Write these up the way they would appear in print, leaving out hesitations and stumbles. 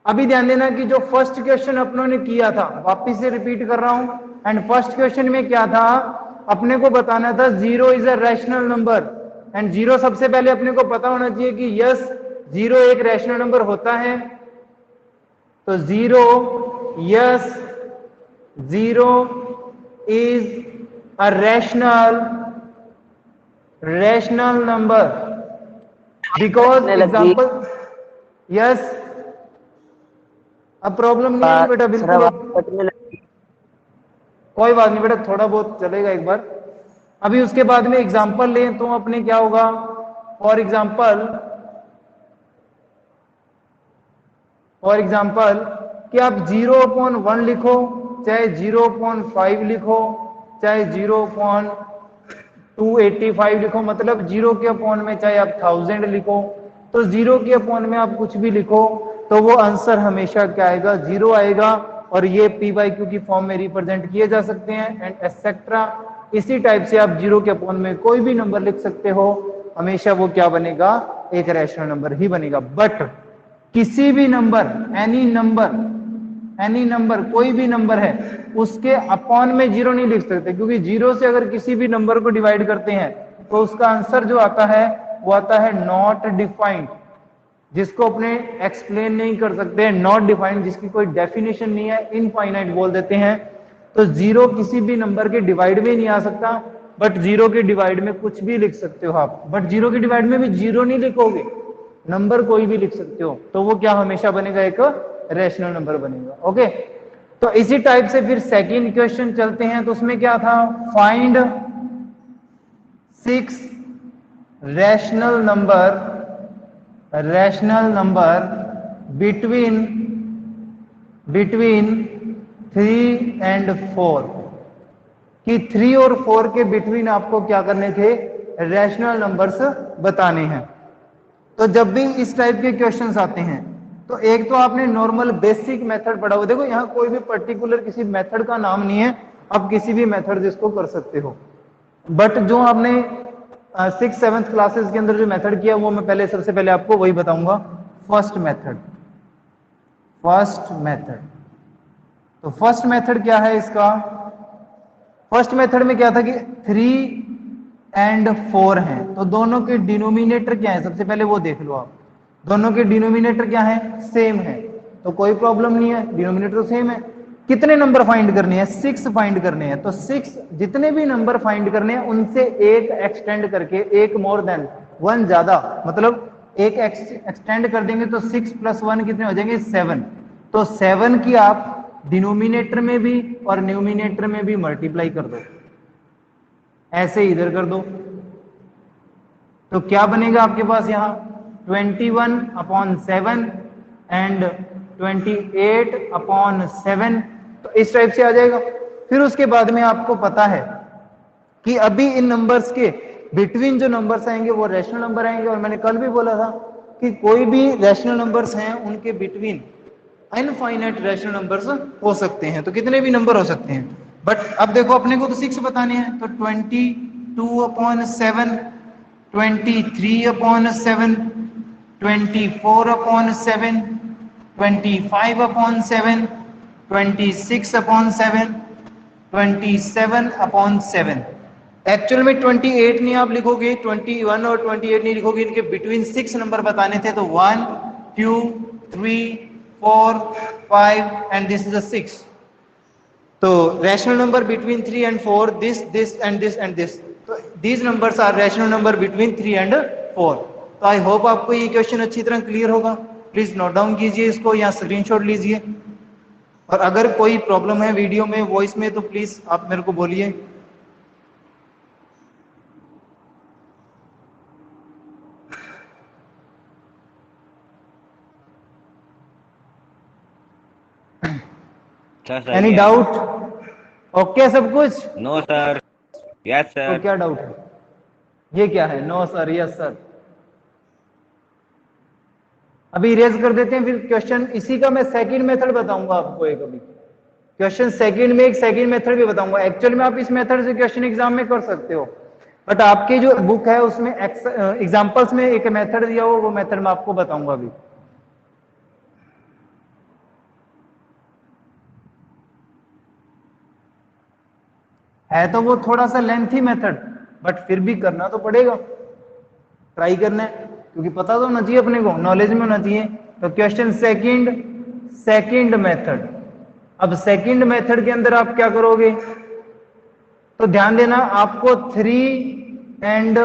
अभी ध्यान देना कि जो फर्स्ट क्वेश्चन अपनों ने किया था, वापिस से रिपीट कर रहा हूं, एंड फर्स्ट क्वेश्चन में क्या था, अपने को बताना था zero is a rational number, and zero सबसे पहले अपने को पता होना चाहिए कि यस जीरो एक रैशनल नंबर होता है। तो zero, yes zero is a rational number because example, yes. अब प्रॉब्लम नहीं है बेटा, बिल्कुल कोई बात नहीं बेटा, थोड़ा बहुत चलेगा एक बार। अभी उसके बाद में एग्जाम्पल लें तो अपने क्या होगा, फॉर एग्जाम्पल कि आप 0/1 लिखो, चाहे 0/5 लिखो, चाहे 0.285 लिखो, मतलब जीरो के अपॉन में चाहे आप 1000 लिखो, तो जीरो के अपॉन में आप कुछ भी लिखो तो वो आंसर हमेशा क्या आएगा, जीरो आएगा। और ये पी बाई क्यू की फॉर्म में रिप्रेजेंट किए जा सकते हैं एंड एक्सेट्रा। इसी टाइप से आप जीरो के अपॉन में कोई भी नंबर लिख सकते हो, हमेशा वो क्या बनेगा, एक रैशनल नंबर ही बनेगा। बट किसी भी नंबर, एनी नंबर कोई भी नंबर है, उसके अपॉन में जीरो नहीं लिख सकते, क्योंकि जीरो से अगर किसी भी नंबर को डिवाइड करते हैं तो उसका आंसर जो आता है वो आता है नॉट डिफाइंड, जिसको अपने एक्सप्लेन नहीं कर सकते, नॉट डिफाइंड, जिसकी कोई डेफिनेशन नहीं है, इनफाइनाइट बोल देते हैं। तो जीरो किसी भी नंबर के डिवाइड में नहीं आ सकता, बट जीरो के डिवाइड में कुछ भी लिख सकते हो आप, बट जीरो के डिवाइड में भी जीरो नहीं लिखोगे, नंबर कोई भी लिख सकते हो, तो वो क्या हमेशा बनेगा, एक रैशनल नंबर बनेगा। ओके, तो इसी टाइप से फिर सेकंड क्वेश्चन चलते हैं, तो उसमें क्या था, find 6 rational number between 3 and 4, कि 3 और 4 के बिटवीन आपको क्या करने थे, रैशनल नंबर्स बताने हैं। तो जब भी इस टाइप के क्वेश्चंस आते हैं तो एक तो आपने नॉर्मल बेसिक मेथड पढ़ा हुआ, देखो यहाँ कोई भी पर्टिकुलर किसी मेथड का नाम नहीं है, आप किसी भी मेथड जिसको कर सकते हो, बट जो आपने 6th-7th क्लासेस के अंदर जो मेथड किया वो मैं पहले सबसे पहले आपको वही बताऊंगा, फर्स्ट मेथड। तो फर्स्ट मेथड क्या है इसका, फर्स्ट मेथड में क्या था कि 3 and 4 हैं, तो दोनों के डिनोमिनेटर क्या है, सबसे पहले वो देख लो आप, दोनों के डिनोमिनेटर क्या है, सेम है, तो कोई प्रॉब्लम नहीं है, डिनोमिनेटर सेम है। कितने नंबर फाइंड करने हैं, 6 फाइंड करने हैं, तो 6 जितने भी नंबर फाइंड करने हैं उनसे एक एक्सटेंड करके, एक मोर देन 1 ज्यादा, मतलब एक एक्सटेंड कर देंगे तो 6 + 1 कितने हो जाएंगे, 7। तो 7 की आप डिनोमिनेटर में भी और न्यूमिनेटर में भी मल्टीप्लाई कर दो, ऐसे इधर कर दो, तो क्या बनेगा आपके पास यहाँ 21/7 एंड 28/7, तो इस टाइप से आ जाएगा। फिर उसके बाद में आपको पता है कि अभी इन नंबर्स के बिटवीन जो नंबर्स आएंगे वो रैशनल नंबर आएंगे, और मैंने कल भी बोला था कि कोई भी रैशनल नंबर्स हैं उनके बिटवीन इनफाइनाइट रैशनल नंबर्स हो सकते हैं, तो कितने भी नंबर हो सकते हैं। बट अब देखो अपने को तो 6 बताने हैं, तो 22/7, 23/7, 24/7, 25/7, 26/7, 27/7। एक्चुअल में 28 नहीं आप लिखोगे, 21 और 28 नहीं लिखोगे, इनके बिटवीन 6 नंबर बताने थे, तो 1, 2, 3, 4, 5 एंड दिस इज अ 6। तो rational number between 3 and 4, this and this and this, तो these numbers are rational number between 3 and 4। तो आई होप आपको ये क्वेश्चन अच्छी तरह क्लियर होगा। प्लीज नोट डाउन कीजिए इसको या स्क्रीनशॉट लीजिए, और अगर कोई प्रॉब्लम है वीडियो में, वॉइस में, तो प्लीज आप मेरे को बोलिए। Any doubt? ओके सब कुछ? No sir, yes sir. तो क्या डाउट है, ये क्या है, नो सर, यस सर। अभी इरेज कर देते हैं, फिर क्वेश्चन इसी का मैं सेकंड मेथड बताऊंगा आपको, एक अभी क्वेश्चन सेकंड में एक सेकंड मेथड भी बताऊंगा। एक्चुअल में आप इस मेथड से क्वेश्चन एग्जाम में कर सकते हो, बट आपके जो बुक है उसमें एग्जांपल्स में एक मेथड दिया हो, वो मेथड मैं आपको बताऊंगा अभी। है तो वो थोड़ा सा लेंथी मेथड, बट फिर भी करना तो पड़ेगा, ट्राई करना है, क्योंकि पता तो होना चाहिए अपने को, नॉलेज में होना चाहिए। तो क्वेश्चन सेकंड मेथड। अब सेकंड मेथड के अंदर आप क्या करोगे, तो ध्यान देना, आपको 3 and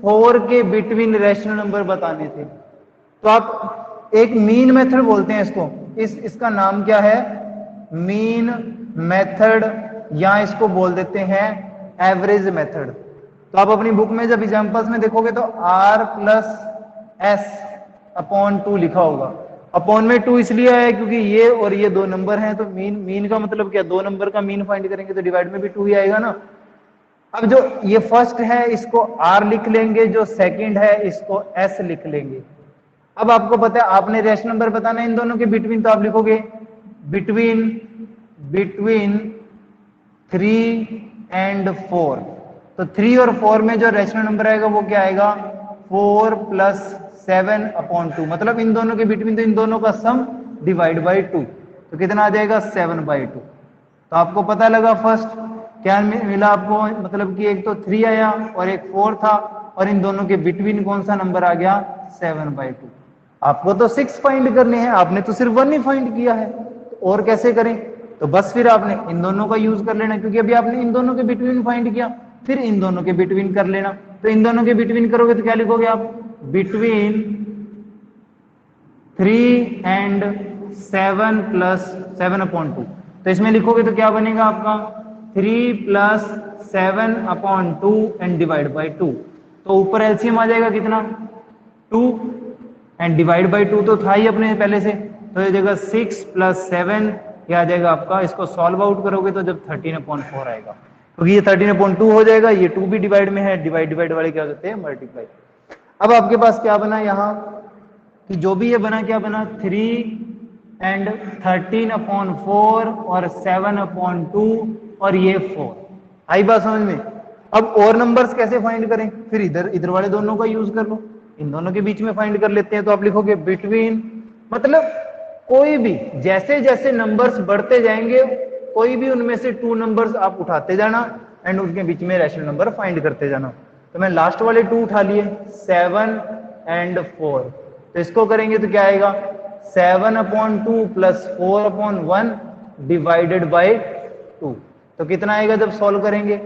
4 के बिटवीन रैशनल नंबर बताने थे। तो आप एक मीन मेथड बोलते हैं इसको, इसका नाम क्या है, मीन मेथड, या इसको बोल देते हैं एवरेज मेथड। तो आप अपनी बुक में जब एग्जांपल्स में देखोगे तो r प्लस एस अपॉन 2 लिखा होगा। अपॉन में 2 इसलिए है क्योंकि ये और ये दो नंबर हैं, तो मीन का मतलब क्या, दो नंबर का मीन फाइंड करेंगे तो डिवाइड में भी 2 ही आएगा ना। अब जो ये फर्स्ट है इसको r लिख लेंगे, जो सेकंड है इसको s लिख लेंगे। अब आपको पता है आपने रैशनल नंबर बताना है इन दोनों के बिटवीन, तो आप लिखोगे बिटवीन 3 and 4। तो 3 और 4 में जो रैशनल नंबर आएगा वो क्या आएगा, 4 प्लस 7 अपॉन 2, मतलब इन दोनों के बिटवीन, तो इन दोनों का सम डिवाइड बाई 2, तो कितना आ जाएगा 7/2। तो आपको पता लगा फर्स्ट क्या मिला आपको, मतलब कि एक तो 3 आया और एक 4 था, और इन दोनों के बिटवीन कौन सा नंबर आ गया, 7/2। आपको तो 6 फाइंड करने हैं, आपने तो सिर्फ 1 ही फाइंड किया है, तो और कैसे करें, तो बस फिर आपने इन दोनों का यूज कर लेना, क्योंकि अभी आपने इन दोनों के बिटवीन फाइंड किया, फिर इन दोनों के बिटवीन कर लेना। तो इन दोनों के बिटवीन करोगे तो क्या लिखोगे आप, बिटवीन 3 and 7 प्लस 7/2। तो इसमें लिखोगे तो क्या बनेगा आपका, 3 प्लस 7/2 एंड डिवाइड बाई 2। तो ऊपर एलसीएम आ जाएगा कितना, 2 एंड डिवाइड बाई 2 तो था ही अपने पहले से, तो ये जगह 6 प्लस 7 ये आ जाएगा आपका, इसको सॉल्व आउट करोगे तो जब 13/4 आएगा, क्योंकि ये 13/2 हो जाएगा, ये 2 भी डिवाइड में है, डिवाइड वाले क्या होते हैं, मल्टीप्लाई। अब आपके पास क्या बना यहाँ, कि जो भी ये बना क्या बना, 3 and 13/4 और 7/2 और ये 4। आई बात समझ में। अब और नंबर्स कैसे फाइंड करें, फिर इधर वाले दोनों का यूज कर लो, इन दोनों के बीच में फाइंड कर लेते हैं। तो आप लिखोगे बिटवीन, मतलब कोई भी जैसे जैसे नंबर्स बढ़ते जाएंगे, कोई भी उनमें से 2 नंबर्स आप उठाते जाना एंड उनके बीच में रैशनल नंबर फाइंड करते जाना। तो मैं लास्ट वाले 2 उठा लिए, 7 and 4, तो इसको करेंगे तो क्या आएगा, 7/2 प्लस 4/1 डिवाइडेड बाई 2। तो कितना आएगा जब सॉल्व करेंगे,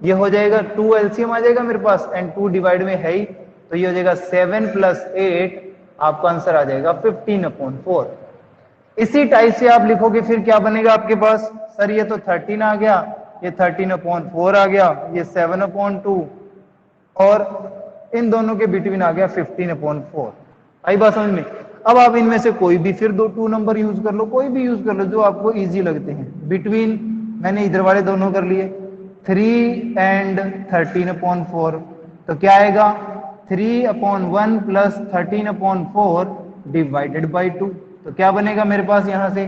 ये हो जाएगा 2 एलसीएम आ जाएगा मेरे पास, एंड 2 डिवाइड में है ही, तो ये हो जाएगा 7 प्लस 8, आपका आंसर आ जाएगा 15/4। इसी टाइप से आप लिखोगे, फिर क्या बनेगा आपके पास, सर ये तो 13 आ गया, ये 13/4 आ गया, ये 7/2 और इन दोनों के बिटवीन आ गया 15/4। आई बात समझ में। अब आप इनमें से कोई भी फिर 2 नंबर यूज कर लो, कोई भी यूज कर लो जो आपको इजी लगते हैं। बिटवीन मैंने इधर वाले दोनों कर लिए, 3 and 13/4, तो क्या आएगा, 3/1 प्लस 13/4 डिवाइडेड बाई 2। तो क्या बनेगा मेरे पास यहाँ से,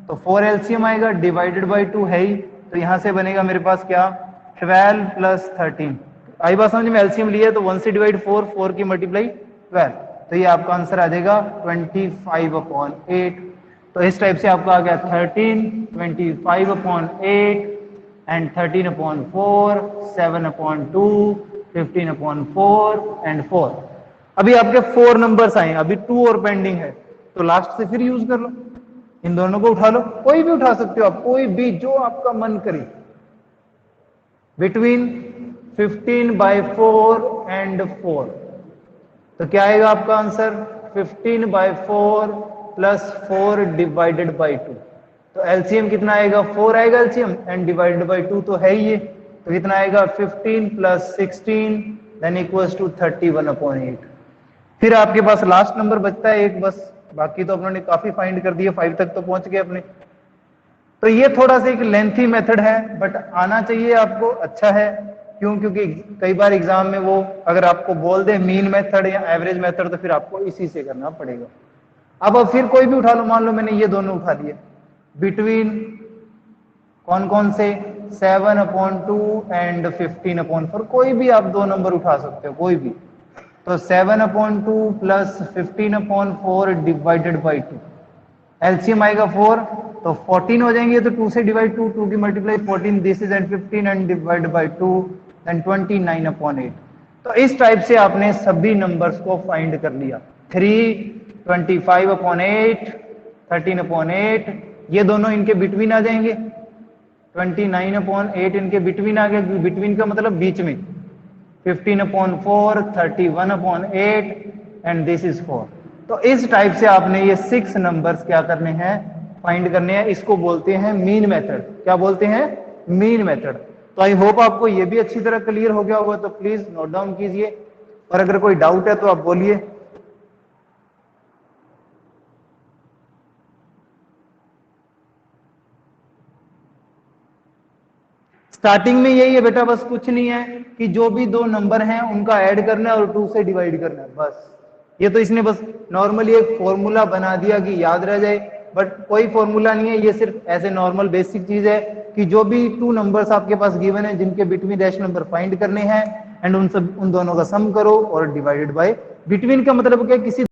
तो 4 एलसीएम आएगा, डिवाइडेड बाई 2 है ही, तो यहाँ से बनेगा मेरे पास क्या, 12 प्लस 13। आई बात समझ में, एलसीएम लिया तो 1 से डिवाइड 4 की मल्टीप्लाई 12, तो ये आपका आंसर आ जाएगा 25/8। तो इस टाइप से आपका आ गया 13, 25/8 एंड 13/4, 7/2, 15/4 एंड 4। अभी आपके 4 नंबर्स आए, अभी 2 और पेंडिंग है, तो लास्ट से फिर यूज कर लो, इन दोनों को उठा लो, कोई भी उठा सकते हो आप, कोई भी जो आपका मन करे। बिटवीन 15/4 एंड 4, तो क्या आएगा आपका आंसर, 15/4 प्लस 4 डिवाइडेड बाई 2। तो एलसीएम कितना आएगा, 4 आएगा एलसीएम, एंड डिवाइडेड बाई 2 तो है ही ये, तो कितना आएगा 15 प्लस 16 देन इक्वल्स टू 31/8। फिर आपके पास लास्ट नंबर बचता है एक बस, बाकी तो अपनों ने काफी फाइंड कर दिए, 5 तक तो पहुंच गए अपने। तो ये थोड़ा सा एक लेंथी मेथड है, बट आना चाहिए आपको, अच्छा है। क्यों, क्योंकि कई बार एग्जाम में वो अगर आपको बोल दे मीन मेथड या एवरेज मेथड, तो फिर आपको इसी से करना पड़ेगा। अब फिर कोई भी उठा लो, मान लो मैंने ये दोनों उठा लिए, बिटवीन कौन कौन से, 7/2 एंड 15/4, कोई भी आप 2 नंबर उठा सकते हो, कोई भी। तो 7/2 प्लस 15/4 डिवाइडेड बाई 2, एलसीएम आएगा 4, तो 14 हो जाएंगे, तो 2 से डिवाइड 2 की multiply 14, this is and 15 and divide by 2 then 29/8। तो इस टाइप से आपने सभी नंबर्स को फाइंड कर लिया। 3, 25/8, 13/8, ये दोनों इनके बिटवीन आ जाएंगे। 29/8 इनके बिटवीन आ गए, बिटवीन का मतलब बीच में। 15/4, 31/8 एंड दिस इज 4। तो इस टाइप से आपने ये 6 नंबर्स क्या करने हैं, फाइंड करने हैं। इसको बोलते हैं मीन मेथड। क्या बोलते हैं? Mean method. तो आई होप आपको ये भी अच्छी तरह क्लियर हो गया होगा, तो प्लीज नोट डाउन कीजिए, और अगर कोई डाउट है तो आप बोलिए। स्टार्टिंग में यही है बेटा, बस कुछ नहीं है कि जो भी दो नंबर हैं उनका ऐड करना है और 2 से डिवाइड करना है, बस। ये तो इसने बस नॉर्मली एक फॉर्मूला बना दिया कि याद रह जाए, बट कोई फॉर्मूला नहीं है, ये सिर्फ ऐसे नॉर्मल बेसिक चीज है कि जो भी 2 नंबर्स आपके पास गिवन है जिनके बिटवीन डैश नंबर फाइंड करने हैं, एंड उन दोनों का सम करो और डिवाइडेड बाय बिटवीन का मतलब क्या, किसी